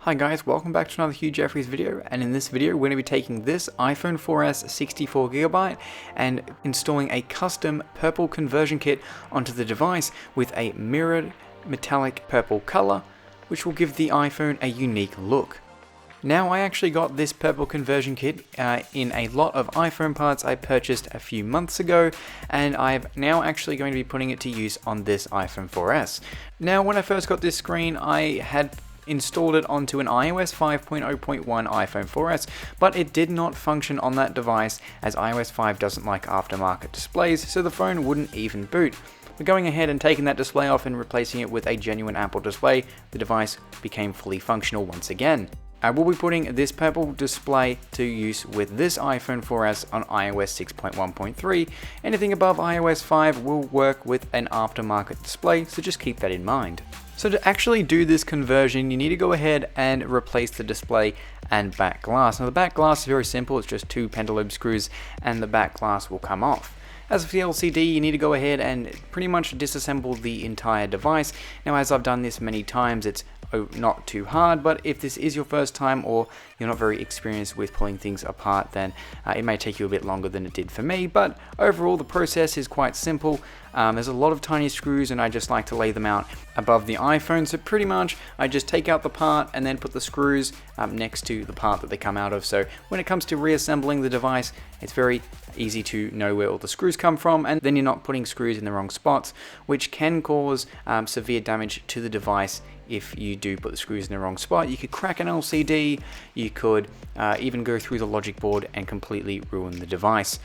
Hi guys, welcome back to another Hugh video, and in this video we're going to be taking this iPhone 4S 64GB and installing a custom purple conversion kit onto the device with a mirrored metallic purple color, which will give the iPhone a unique look. Now, I actually got this purple conversion kit in a lot of iPhone parts I purchased a few months ago, and I'm now actually going to be putting it to use on this iPhone 4S. Now, when I first got this screen, I had installed it onto an iOS 5.0.1 iPhone 4S, but it did not function on that device as iOS 5 doesn't like aftermarket displays, so the phone wouldn't even boot. But going ahead and taking that display off and replacing it with a genuine Apple display, the device became fully functional once again. I will be putting this purple display to use with this iPhone 4S on iOS 6.1.3. Anything above iOS 5 will work with an aftermarket display, so just keep that in mind. So to actually do this conversion, you need to go ahead and replace the display and back glass. Now the back glass is very simple, it's just two pentalobe screws and the back glass will come off. As for the LCD, you need to go ahead and pretty much disassemble the entire device. Now, as I've done this many times, it's not too hard, but if this is your first time or you're not very experienced with pulling things apart, then it may take you a bit longer than it did for me, but overall the process is quite simple. There's a lot of tiny screws and I just like to lay them out above the iPhone, so pretty much I just take out the part and then put the screws next to the part that they come out of. So when it comes to reassembling the device, it's very easy to know where all the screws come from, and then you're not putting screws in the wrong spots, which can cause severe damage to the device. If you do put the screws in the wrong spot, you could crack an LCD, you could even go through the logic board and completely ruin the device.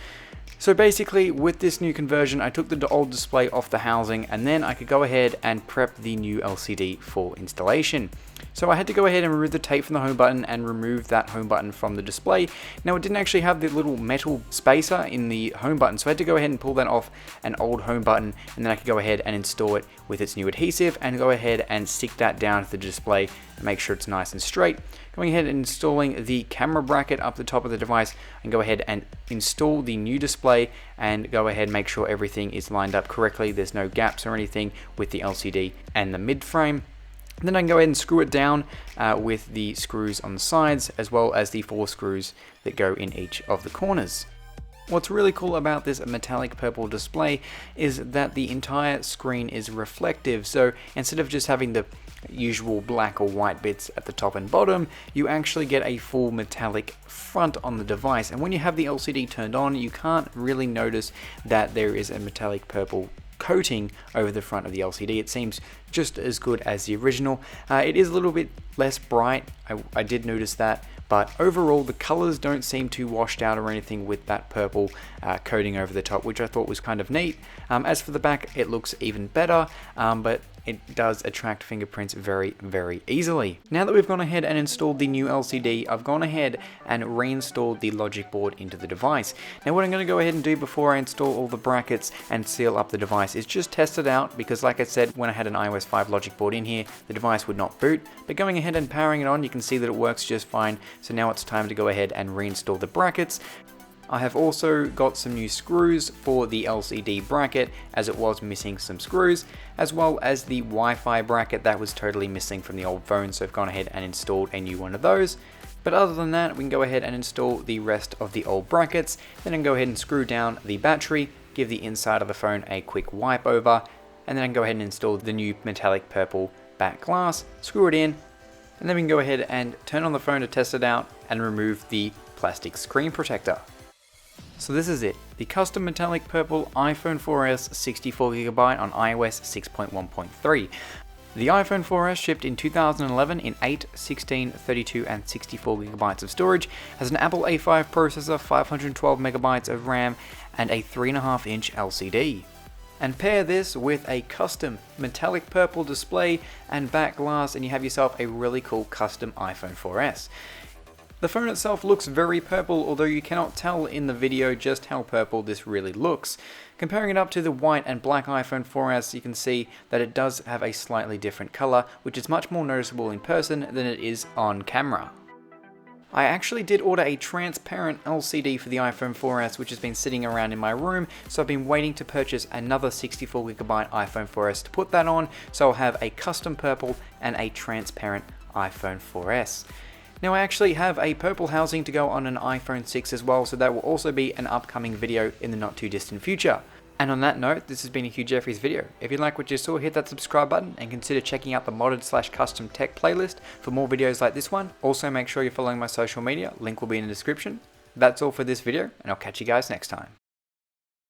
So basically, with this new conversion, I took the old display off the housing and then I could go ahead and prep the new LCD for installation. So I had to go ahead and remove the tape from the home button and remove that home button from the display. Now, it didn't actually have the little metal spacer in the home button, so I had to go ahead and pull that off an old home button, and then I could go ahead and install it with its new adhesive and go ahead and stick that down to the display and make sure it's nice and straight. Going ahead and installing the camera bracket up the top of the device, and go ahead and install the new display and go ahead and make sure everything is lined up correctly. There's no gaps or anything with the LCD and the mid frame. Then I can go ahead and screw it down with the screws on the sides, as well as the 4 screws that go in each of the corners. What's really cool about this metallic purple display is that the entire screen is reflective, so instead of just having the usual black or white bits at the top and bottom, you actually get a full metallic front on the device, and when you have the LCD turned on, you can't really notice that there is a metallic purple coating over the front of the LCD. It seems just as good as the original. It is a little bit less bright, I did notice that, but overall the colors don't seem too washed out or anything with that purple coating over the top, which I thought was kind of neat. As for the back, it looks even better, but it does attract fingerprints very, very easily. Now that we've gone ahead and installed the new LCD, I've gone ahead and reinstalled the logic board into the device. Now what I'm going to go ahead and do before I install all the brackets and seal up the device is just test it out, because like I said, when I had an iOS 5 logic board in here, the device would not boot, but going ahead and powering it on, you can see that it works just fine. So now it's time to go ahead and reinstall the brackets. I have also got some new screws for the LCD bracket, as it was missing some screws, as well as the Wi-Fi bracket that was totally missing from the old phone, so I've gone ahead and installed a new one of those. But other than that, we can go ahead and install the rest of the old brackets, then I can go ahead and screw down the battery, give the inside of the phone a quick wipe over, and then I can go ahead and install the new metallic purple back glass, screw it in, and then we can go ahead and turn on the phone to test it out and remove the plastic screen protector. So this is it, the custom metallic purple iPhone 4S 64GB on iOS 6.1.3. The iPhone 4S shipped in 2011 in 8, 16, 32 and 64GB of storage, has an Apple A5 processor, 512MB of RAM and a 3.5-inch LCD. And pair this with a custom metallic purple display and back glass, and you have yourself a really cool custom iPhone 4S. The phone itself looks very purple, although you cannot tell in the video just how purple this really looks. Comparing it up to the white and black iPhone 4S, you can see that it does have a slightly different color, which is much more noticeable in person than it is on camera. I actually did order a transparent LCD for the iPhone 4S, which has been sitting around in my room, so I've been waiting to purchase another 64GB iPhone 4S to put that on, so I'll have a custom purple and a transparent iPhone 4S. Now I actually have a purple housing to go on an iPhone 6 as well, so that will also be an upcoming video in the not too distant future. And on that note, this has been a Hugh Jeffries video. If you like what you saw, hit that subscribe button and consider checking out the modded/custom tech playlist for more videos like this one. Also make sure you're following my social media, link will be in the description. That's all for this video, and I'll catch you guys next time.